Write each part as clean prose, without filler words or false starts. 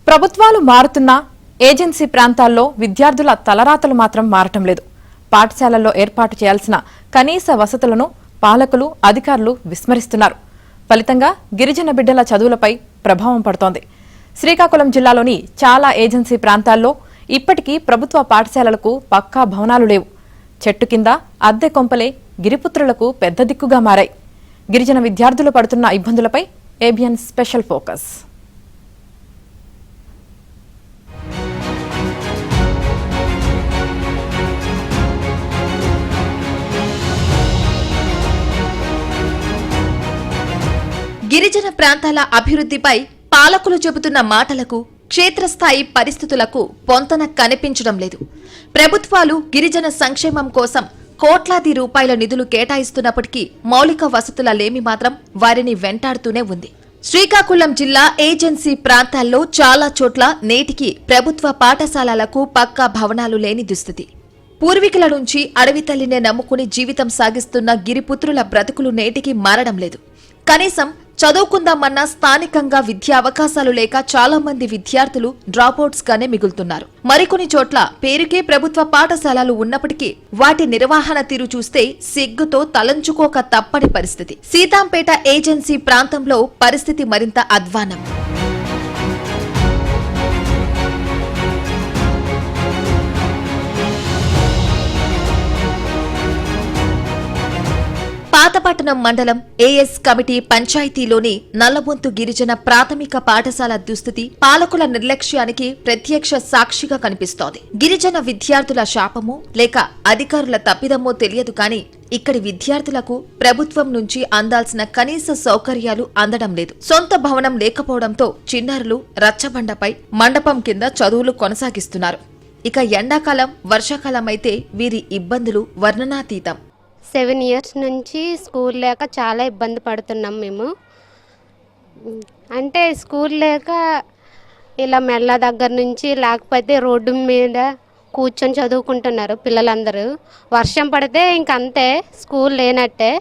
ప్రభుత్వాలు మారుతున్నా ఏజెన్సీ ప్రాంతాల్లో విద్యార్థుల తలరాతలు మాత్రం మారటం లేదు. పాఠశాలల్లో ఏర్పాటు చేయాల్సిన కనీస వసతులను పాలకులు, అధికారులు విస్మరిస్తున్నారు. ఫలితంగా గిరిజన బిడ్డల చదువులపై ప్రభావం పడుతోంది. శ్రీకాకుళం జిల్లాలోని చాలా ఏజెన్సీ ప్రాంతాల్లో ఇప్పటికీ ప్రభుత్వ పాఠశాలలకు పక్కా భవనాలు లేవు. చెట్టు కింద అద్దె కొంపలే గిరిపుత్రులకు పెద్ద దిక్కుగా మారాయి. గిరిజన విద్యార్థులు పడుతున్న ఇబ్బందులపై ఏబిఎన్ స్పెషల్ ఫోకస్. గిరిజన ప్రాంతాల అభివృద్ధిపై పాలకులు చెబుతున్న మాటలకు క్షేత్రస్థాయి పరిస్థితులకు పొంతన కనిపించడం లేదు. ప్రభుత్వాలు గిరిజన సంక్షేమం కోసం కోట్లాది రూపాయల నిధులు కేటాయిస్తున్నప్పటికీ మౌలిక వసతుల లేమి మాత్రం వారిని వెంటాడుతూనే ఉంది. శ్రీకాకుళం జిల్లా ఏజెన్సీ ప్రాంతాల్లో చాలా చోట్ల నేటికి ప్రభుత్వ పాఠశాలలకు పక్కా భవనాలు లేని దుస్థితి. పూర్వీకుల నుంచి అడవి తల్లినే నమ్ముకుని జీవితం సాగిస్తున్న గిరిపుత్రుల బ్రతుకులు నేటికి మారడం లేదు. కనీసం చదువుకుందామన్నా స్థానికంగా విద్యా అవకాశాలు లేక చాలా మంది విద్యార్థులు డ్రాపౌట్స్ గానే మిగులుతున్నారు. మరికొన్ని చోట్ల పేరుకే ప్రభుత్వ పాఠశాలలు ఉన్నప్పటికీ వాటి నిర్వహణ తీరు చూస్తే సిగ్గుతో తలంచుకోక తప్పని పరిస్థితి. సీతాంపేట ఏజెన్సీ ప్రాంతంలో పరిస్థితి మరింత అధ్వానం. పాతపట్టణం మండలం ఏఎస్ కమిటీ పంచాయతీలోని నల్లబొంతు గిరిజన ప్రాథమిక పాఠశాల దుస్థితి పాలకుల నిర్లక్ష్యానికి ప్రత్యక్ష సాక్షిగా కనిపిస్తోంది. గిరిజన విద్యార్థుల శాపమో లేక అధికారుల తప్పిదమో తెలియదు కానీ ఇక్కడి విద్యార్థులకు ప్రభుత్వం నుంచి అందాల్సిన కనీస సౌకర్యాలు అందడం లేదు. సొంత భవనం లేకపోవడంతో చిన్నారులు రచ్చబండపై మండపం కింద చదువులు కొనసాగిస్తున్నారు. ఇక ఎండాకాలం, వర్షాకాలం అయితే వీరి ఇబ్బందులు వర్ణనాతీతం. 7 years నుంచి స్కూల్ లేక చాలా ఇబ్బంది పడుతున్నాం మేము. అంటే స్కూల్ లేక ఇలా మెల్ల దగ్గర నుంచి లేకపోతే రోడ్డు మీద కూర్చొని చదువుకుంటున్నారు పిల్లలందరూ. వర్షం పడితే ఇంకంతే, స్కూల్ లేనట్టే.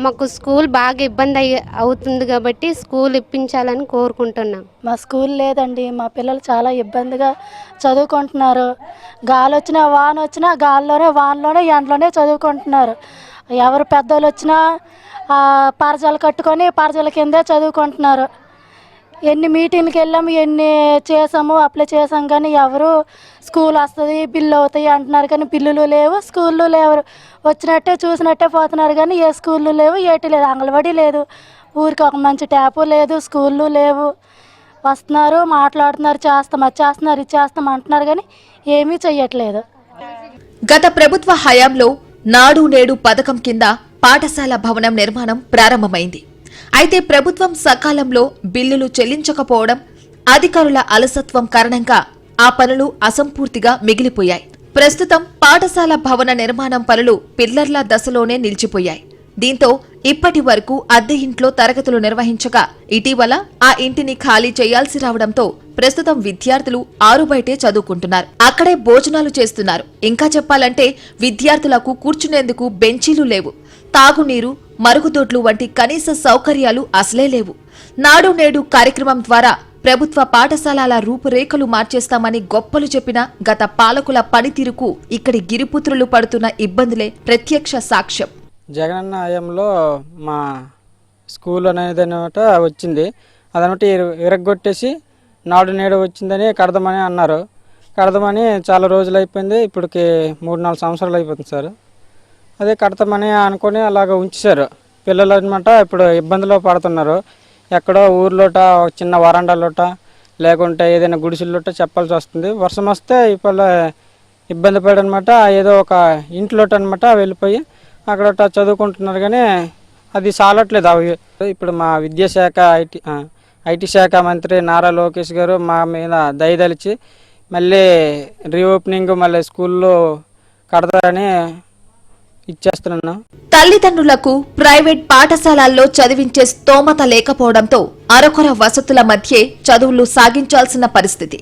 మాకు స్కూల్ బాగా ఇబ్బంది అవుతుంది కాబట్టి స్కూల్ ఇప్పించాలని కోరుకుంటున్నాం. మా స్కూల్ లేదండి, మా పిల్లలు చాలా ఇబ్బందిగా చదువుకుంటున్నారు. గాలి వచ్చినా వాన వచ్చినా గాల్లోనే వానలోనే ఎండలోనే చదువుకుంటున్నారు. ఎవరు పెద్దోళ్ళు వచ్చినా పరజాలు కట్టుకొని పరజాల కిందే చదువుకుంటున్నారు. ఎన్ని మీటింగ్కి వెళ్ళాము, ఎన్ని చేసాము, అప్లై చేసాం కానీ ఎవరు స్కూల్ వస్తుంది, బిల్లు అవుతాయి అంటున్నారు కానీ బిల్లులు లేవు, స్కూళ్ళు లేవు. వచ్చినట్టే చూసినట్టే పోతున్నారు కానీ ఏ స్కూళ్ళు లేవు, ఏటి లేదు. అంగన్వాడీ లేదు, ఊరికి ఒక మంచి ట్యాపు లేదు, స్కూళ్ళు లేవు. వస్తున్నారు, మాట్లాడుతున్నారు, చేస్తాం అది చేస్తున్నారు ఇది చేస్తాం అంటున్నారు కానీ ఏమీ చెయ్యట్లేదు. గత ప్రభుత్వ హయాంలో నాడు నేడు పథకం కింద పాఠశాల భవనం నిర్మాణం ప్రారంభమైంది. అయితే ప్రభుత్వం సకాలంలో బిల్లులు చెల్లించకపోవడం, అధికారుల అలసత్వం కారణంగా ఆ పనులు అసంపూర్తిగా మిగిలిపోయాయి. ప్రస్తుతం పాఠశాల భవన నిర్మాణం పనులు పిల్లర్ల దశలోనే నిలిచిపోయాయి. దీంతో ఇప్పటి వరకు అద్దె ఇంట్లో తరగతులు నిర్వహించగా ఇటీవల ఆ ఇంటిని ఖాళీ చేయాల్సి రావడంతో ప్రస్తుతం విద్యార్థులు ఆరుబయటే చదువుకుంటున్నారు. అక్కడే భోజనాలు చేస్తున్నారు. ఇంకా చెప్పాలంటే విద్యార్థులకు కూర్చునేందుకు బెంచీలు లేవు. తాగునీరు, మరుగుదొడ్లు వంటి కనీస సౌకర్యాలు అసలే లేవు. నాడు నేడు కార్యక్రమం ద్వారా ప్రభుత్వ పాఠశాలల రూపురేఖలు మార్చేస్తామని గొప్పలు చెప్పిన గత పాలకుల పనితీరుకు ఇక్కడి గిరిపుత్రులు పడుతున్న ఇబ్బందులే ప్రత్యక్ష సాక్ష్యం. జగనన్న హయాంలో మా స్కూల్ అనేది వచ్చింది. అదనమాట విరగొట్టేసి నాడు నేడు వచ్చిందని కడదామని అన్నారు. కడదామని చాలా రోజులు అయిపోయింది. ఇప్పటికి 3-4 సంవత్సరాలు అయిపోతుంది సార్. అదే కడతామని అనుకొని అలాగ ఉంచేశారు. పిల్లలు అనమాట ఇప్పుడు ఇబ్బందులు పడుతున్నారు. ఎక్కడో ఊర్లోట చిన్న వరండాలోట లేకుంటే ఏదైనా గుడిసెల్లోట చెప్పాల్సి వస్తుంది. వర్షం వస్తే ఇప్పుడు ఇబ్బంది పడనమాట ఏదో ఒక ఇంట్లోట అనమాట వెళ్ళిపోయి అక్కడ చదువుకుంటున్నారు కానీ అది సాలట్లేదు. ఇప్పుడు మా విద్యాశాఖ ఐటీ శాఖ మంత్రి నారా లోకేష్ గారు మా మీద దయదలిచి మళ్ళీ రీఓపెనింగ్ మళ్ళీ స్కూల్లో కడతారని ఇచ్చేస్తున్నాను. తల్లిదండ్రులకు ప్రైవేట్ పాఠశాలల్లో చదివించే స్తోమత లేకపోవడంతో అరకొర వసతుల మధ్యే చదువులు సాగించాల్సిన పరిస్థితి.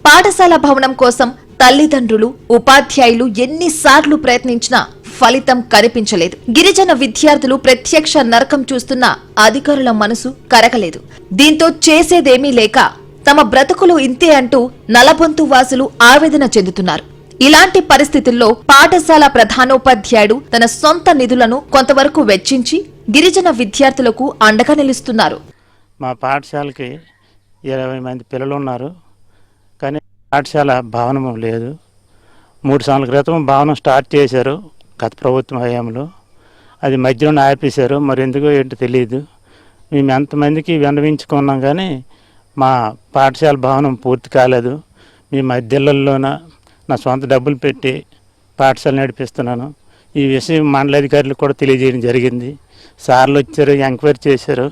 పాఠశాల భవనం కోసం తల్లిదండ్రులు, ఉపాధ్యాయులు ఎన్నిసార్లు ప్రయత్నించినా ఫలితం కనిపించలేదు. గిరిజన విద్యార్థులు ప్రత్యక్ష నరకం చూస్తున్న అధికారుల మనసు కరగలేదు. దీంతో చేసేదేమీ లేక తమ బ్రతుకులు ఇంతే అంటూ నలబొంతు వాసులు ఆవేదన చెందుతున్నారు. ఇలాంటి పరిస్థితుల్లో పాఠశాల ప్రధానోపాధ్యాయుడు తన సొంత నిధులను కొంతవరకు వెచ్చించి గిరిజన విద్యార్థులకు అండగా నిలుస్తున్నారు. మా పాఠశాలకి 20 మంది పిల్లలు ఉన్నారు, కానీ పాఠశాల భవనం లేదు. 3 సంవత్సరాల క్రితం భవనం స్టార్ట్ చేశారు గత ప్రభుత్వం హయాంలో. అది మధ్యలోనే ఆపేశారు, మరి ఎందుకో ఏంటో తెలియదు. మేము ఎంతమందికి విన్నవించుకున్నాం కానీ మా పాఠశాల భవనం పూర్తి కాలేదు. మీ మధ్యలోన నా సొంత డబ్బులు పెట్టి పాఠశాల నడిపిస్తున్నాను. ఈ విషయం మండలాధికారులకు కూడా తెలియజేయడం జరిగింది. సార్లు వచ్చారు, ఎంక్వైరీ చేశారు,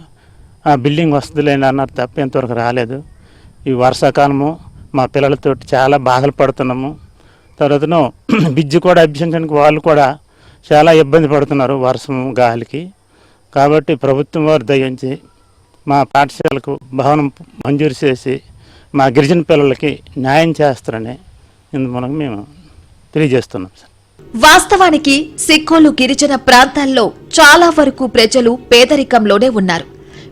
ఆ బిల్డింగ్ వస్తుందిలేని అన్నారు తప్ప ఇంతవరకు రాలేదు. ఈ వర్షాకాలము మా పిల్లలతో చాలా బాధలు పడుతున్నాము. తర్వాతను విద్య కూడా అభ్యసించడానికి వాళ్ళు కూడా చాలా ఇబ్బంది పడుతున్నారు వర్షం గాలికి. కాబట్టి ప్రభుత్వం వారు దయించి మా పాఠశాలకు భవనం మంజూరు చేసి మా గిరిజన పిల్లలకి న్యాయం చేస్తారని ఇందుమూలంగా మేము తెలియజేస్తున్నాం సార్. వాస్తవానికి సిక్కోలు గిరిజన ప్రాంతాల్లో చాలా వరకు ప్రజలు పేదరికంలోనే ఉన్నారు.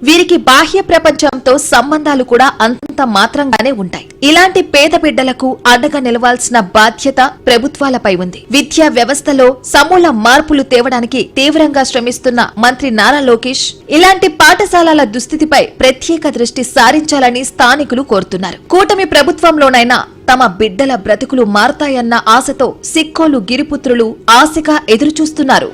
వీరికి బాహ్య ప్రపంచంతో సంబంధాలు కూడా అంతంత మాత్రంగానే ఉంటాయి. ఇలాంటి పేద బిడ్డలకు అండగా నిలవాల్సిన బాధ్యత ప్రభుత్వాలపై ఉంది. విద్యా వ్యవస్థలో సమూల మార్పులు తేవడానికి తీవ్రంగా శ్రమిస్తున్న మంత్రి నారా లోకేష్ ఇలాంటి పాఠశాలల దుస్థితిపై ప్రత్యేక దృష్టి సారించాలని స్థానికులు కోరుతున్నారు. కూటమి ప్రభుత్వంలోనైనా తమ బిడ్డల బ్రతుకులు మారతాయన్న ఆశతో సిక్కోలు గిరిపుత్రులు ఆశగా ఎదురుచూస్తున్నారు.